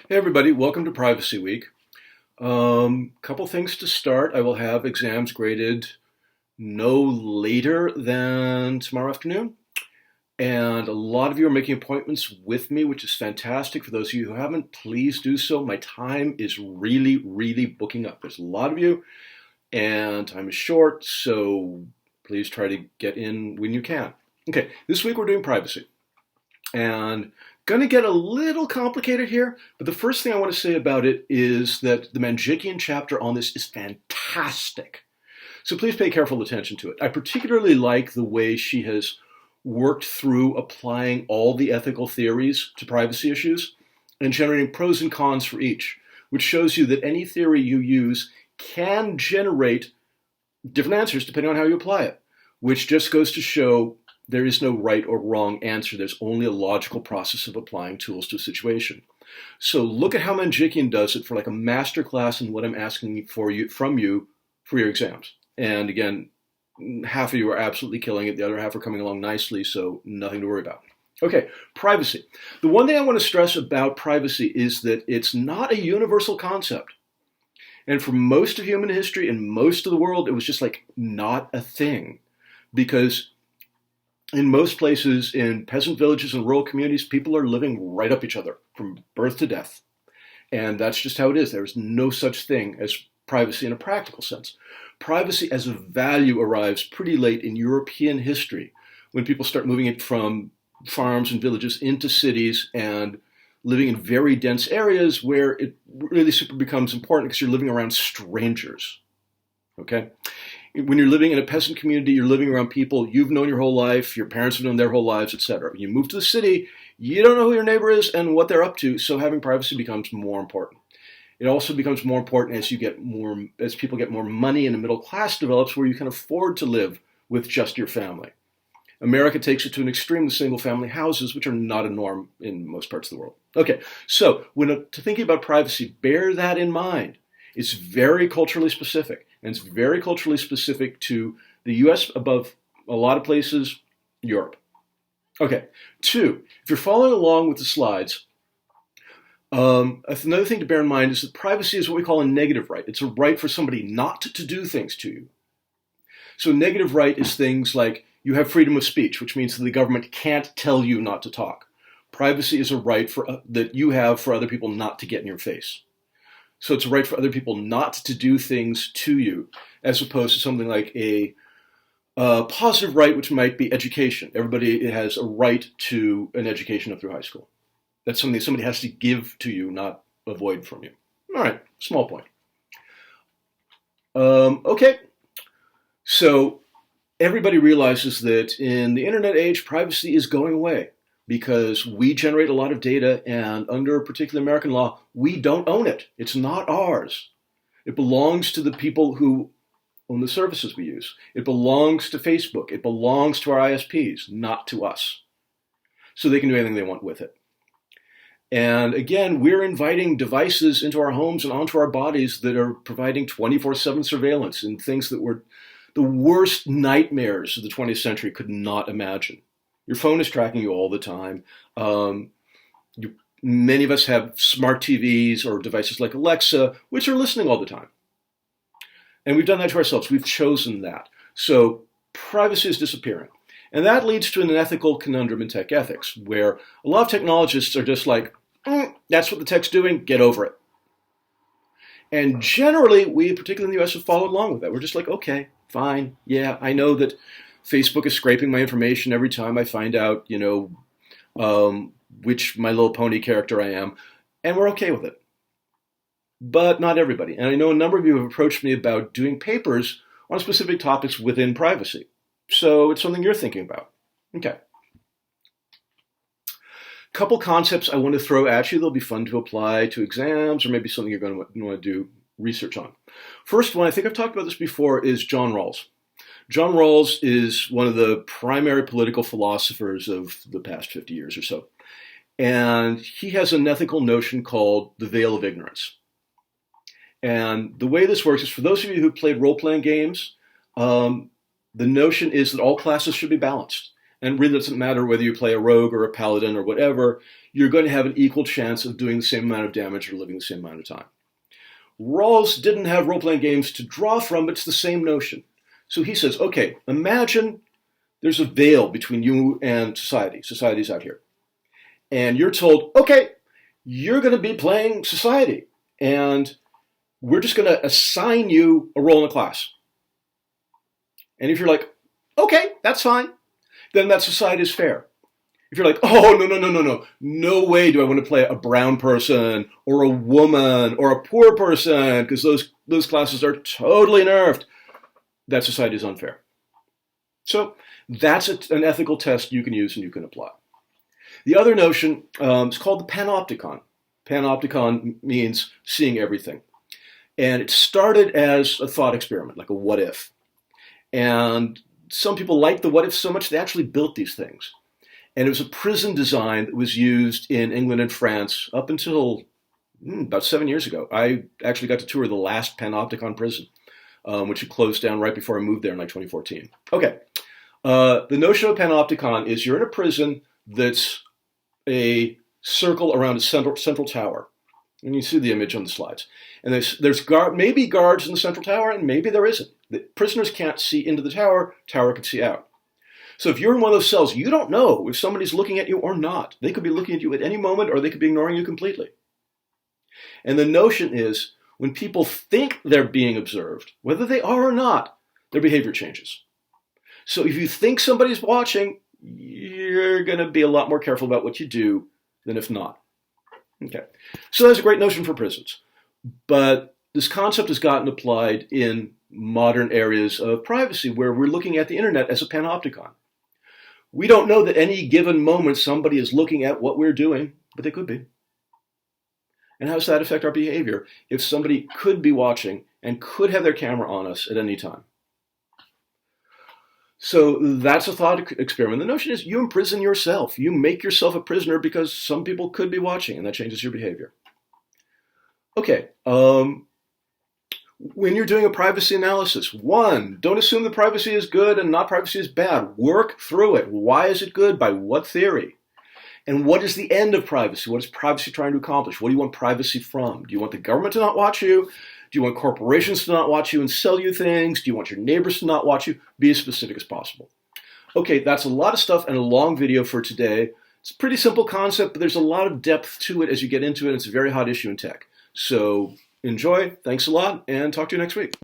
Hey everybody, welcome to Privacy Week. Couple things to start. I will have exams graded no later than tomorrow afternoon. And a lot of you are making appointments with me, which is fantastic. For those of you who haven't, please do so. My time is really booking up. There's a lot of you, and time is short, so please try to get in when you can. Okay, this week we're doing privacy. And going to get a little complicated here, but the first thing I want to say about it is that the Manjikian chapter on this is fantastic. So please pay careful attention to it. I particularly like the way she has worked through applying all the ethical theories to privacy issues and generating pros and cons for each, which shows you that any theory you use can generate different answers depending on how you apply it, which just goes to show there is no right or wrong answer. There's only a logical process of applying tools to a situation. So look at how Manjikian does it for like a master class in what I'm asking from you for your exams. And again, half of you are absolutely killing it. The other half are coming along nicely, so nothing to worry about. Okay, privacy. The one thing I want to stress about privacy is that it's not a universal concept. And for most of human history and most of the world, it was just like not a thing. Because in most places, in peasant villages and rural communities, people are living right up each other from birth to death. And that's just how it is. There's no such thing as privacy in a practical sense. Privacy as a value arrives pretty late in European history when people start moving it from farms and villages into cities and living in very dense areas where it really super becomes important because you're living around strangers. Okay? When you're living in a peasant community, you're living around people you've known your whole life, your parents have known their whole lives, etc. When you move to the city, you don't know who your neighbor is and what they're up to, so having privacy becomes more important. It also becomes more important as people get more money and the middle class develops where you can afford to live with just your family. America takes it to an extreme with single family houses, which are not a norm in most parts of the world. Okay, so when thinking about privacy, bear that in mind. It's very culturally specific, and it's very culturally specific to the US above a lot of places, Europe. Okay, 2, if you're following along with the slides, another thing to bear in mind is that privacy is what we call a negative right. It's a right for somebody not to do things to you. So negative right is things like you have freedom of speech, which means that the government can't tell you not to talk. Privacy is a right that you have for other people not to get in your face. So it's a right for other people not to do things to you, as opposed to something like a positive right, which might be education. Everybody has a right to an education up through high school. That's something somebody has to give to you, not avoid from you. All right, small point. Okay, so everybody realizes that in the internet age, privacy is going away because we generate a lot of data, and under a particular American law, we don't own it. It's not ours. It belongs to the people who own the services we use. It belongs to Facebook. It belongs to our ISPs, not to us. So they can do anything they want with it. And again, we're inviting devices into our homes and onto our bodies that are providing 24/7 surveillance and things that were the worst nightmares of the 20th century could not imagine. Your phone is tracking you all the time. Many of us have smart TVs or devices like Alexa, which are listening all the time. And we've done that to ourselves. We've chosen that. So privacy is disappearing. And that leads to an ethical conundrum in tech ethics, where a lot of technologists are just like, that's what the tech's doing, get over it. And generally, we, particularly in the US, have followed along with that. We're just like, okay, fine, yeah, I know that Facebook is scraping my information every time I find out, which My Little Pony character I am, and we're okay with it. But not everybody. And I know a number of you have approached me about doing papers on specific topics within privacy. So it's something you're thinking about. Okay. Couple concepts I want to throw at you. They'll be fun to apply to exams or maybe something you're going to want to do research on. First one, I think I've talked about this before, is John Rawls. John Rawls is one of the primary political philosophers of the past 50 years or so. And he has an ethical notion called the veil of ignorance. And the way this works is, for those of you who played role-playing games, the notion is that all classes should be balanced. And it really doesn't matter whether you play a rogue or a paladin or whatever. you're going to have an equal chance of doing the same amount of damage or living the same amount of time. Rawls didn't have role-playing games to draw from, but it's the same notion. So he says, okay, imagine there's a veil between you and society. Society's out here. And you're told, okay, you're going to be playing society. And we're just going to assign you a role in the class. And if you're like, okay, that's fine, then that society is fair. If you're like, oh, no way do I want to play a brown person or a woman or a poor person because those classes are totally nerfed, that society is unfair. So that's an ethical test you can use and you can apply. The other notion is called the Panopticon. Panopticon means seeing everything. And it started as a thought experiment, like a what if. And some people liked the what if so much they actually built these things. And it was a prison design that was used in England and France up until about 7 years ago. I actually got to tour the last Panopticon prison, which had closed down right before I moved there in like 2014. Okay, the notion of Panopticon is you're in a prison that's a circle around a central tower. And you see the image on the slides. And there's maybe guards in the central tower, and maybe there isn't. The prisoners can't see into the tower. Tower can see out. So if you're in one of those cells, you don't know if somebody's looking at you or not. They could be looking at you at any moment, or they could be ignoring you completely. And the notion is, when people think they're being observed, whether they are or not, their behavior changes. So if you think somebody's watching, you're going to be a lot more careful about what you do than if not. Okay, so that's a great notion for prisons. But this concept has gotten applied in modern areas of privacy where we're looking at the internet as a panopticon. We don't know that any given moment somebody is looking at what we're doing, but they could be. And how does that affect our behavior if somebody could be watching and could have their camera on us at any time? So that's a thought experiment. The notion is you imprison yourself. You make yourself a prisoner because some people could be watching, and that changes your behavior. Okay, when you're doing a privacy analysis, one, don't assume that privacy is good and not privacy is bad. Work through it. Why is it good? By what theory? And what is the end of privacy? What is privacy trying to accomplish? What do you want privacy from? Do you want the government to not watch you? Do you want corporations to not watch you and sell you things? Do you want your neighbors to not watch you? Be as specific as possible. Okay, that's a lot of stuff and a long video for today. It's a pretty simple concept, but there's a lot of depth to it as you get into it. It's a very hot issue in tech. So enjoy, thanks a lot, and talk to you next week.